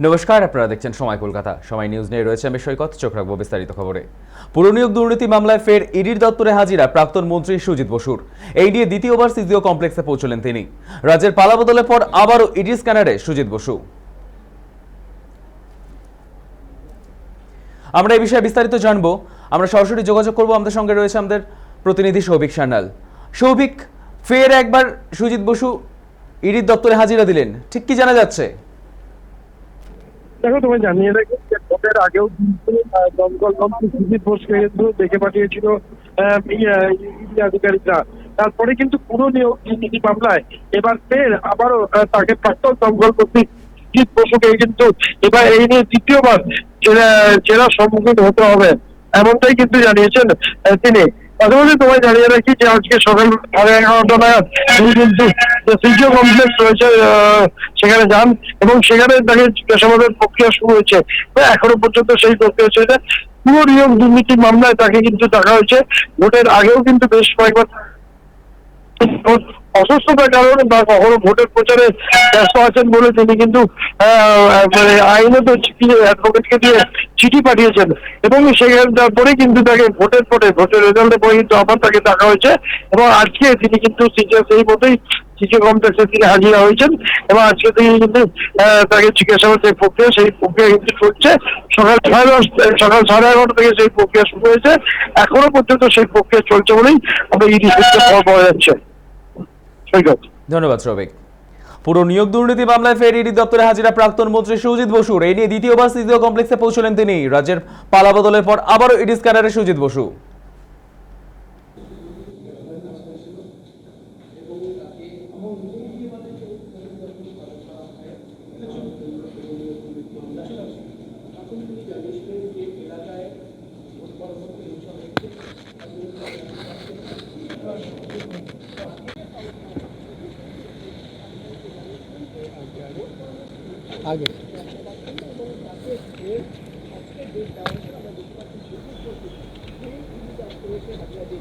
নমস্কার, আপনারা দেখছেন সময় কলকাতা। সময় নিউজ নিয়ে রয়েছে আমি সৈকত। চোখ রাখবো বিস্তারিত খবরে। পুরনিয়োগ দুর্নীতি মামলায় ফের ইডির দপ্তরে হাজিরা প্রাক্তন মন্ত্রী সুজিত বসুর। এই নিয়ে দ্বিতীয়বার সিজিও কমপ্লেক্সে পৌঁছলেন তিনি। রাজ্যের পালাবদলের পর আবারও ইডি স্ক্যানারে সুজিত বসু। আমরা এই বিষয়ে বিস্তারিত জানবো। আমরা সরাসরি যোগাযোগ করব, আমাদের সঙ্গে রয়েছে আমাদের প্রতিনিধি সৌভিক সান্যাল। সৌভিক, ফের একবার সুজিত বসু ইডির দপ্তরে হাজিরা দিলেন, ঠিক কি জানা যাচ্ছে? দেখো, তোমায় জানিয়ে রাখি যে ভোটের আগেও কিন্তু দমকল মন্ত্রী সুজিত বোসকে কিন্তু দেখে পাঠিয়েছিল ইডি আধিকারিকরা। তারপরে কিন্তু পুরো নিয়োগ দুর্নীতি মামলায় এবার ফের আবারও তাকে প্রাক্তন দমকল মন্ত্রী সুজিত বসুকে কিন্তু এবার এই নিয়ে দ্বিতীয়বার জেরার সম্মুখীন হতে হবে, এমনটাই কিন্তু জানিয়েছেন তিনি। পাশাপাশি তোমায় জানিয়ে রাখি যে আজকে সকাল 11:30 নাগাদ তিনি কিন্তু সিজিও কমপ্লেক্স রয়েছে সেখানে যান এবং সেখানে তাকে জিজ্ঞাসাবাদের প্রক্রিয়া শুরু হয়েছে। এখনো পর্যন্ত সেই প্রক্রিয়া চলছে। পুরো নিয়োগ দুর্নীতি মামলায় তাকে কিন্তু ডাকা হয়েছে। ভোটের আগেও কিন্তু বেশ কয়েকবার অসুস্থতার কারণে বা কখনো ভোটের প্রচারে ব্যস্ত আছেন বলে তিনি কিন্তু আইনত অ্যাডভোকেটকে দিয়ে চিঠি পাঠিয়েছেন এবং সেখানে তারপরে কিন্তু তাকে ভোটের রেজাল্টের পরে কিন্তু আবার তাকে ডাকা হয়েছে এবং আজকে তিনি কিন্তু সেই মতোই সিজিও কমপ্লেক্সে তিনি হাজিরা হয়েছেন এবং আজকে তিনি কিন্তু তাকে জিজ্ঞাসাবাদ যে প্রক্রিয়া, সেই প্রক্রিয়া কিন্তু চলছে। সকাল 11:30 থেকে সেই প্রক্রিয়া শুরু হয়েছে। এখনো পর্যন্ত সেই প্রক্রিয়া চলছে বলেই আমরা ইডি সূত্রে খবর পাওয়া যাচ্ছে। ধন্যবাদ সৌভিক। পুরো নিয়োগ দুর্নীতি মামলায় ফের ইডি দপ্তরে হাজিরা প্রাক্তন মন্ত্রী সুজিত বসুর। এই নিয়ে দ্বিতীয়বার সিজিও কমপ্লেক্সে পৌঁছলেন তিনি। রাজ্যের পালাবদলের পর আবারও ইডি স্ক্যানারে সুজিত বসু। आगे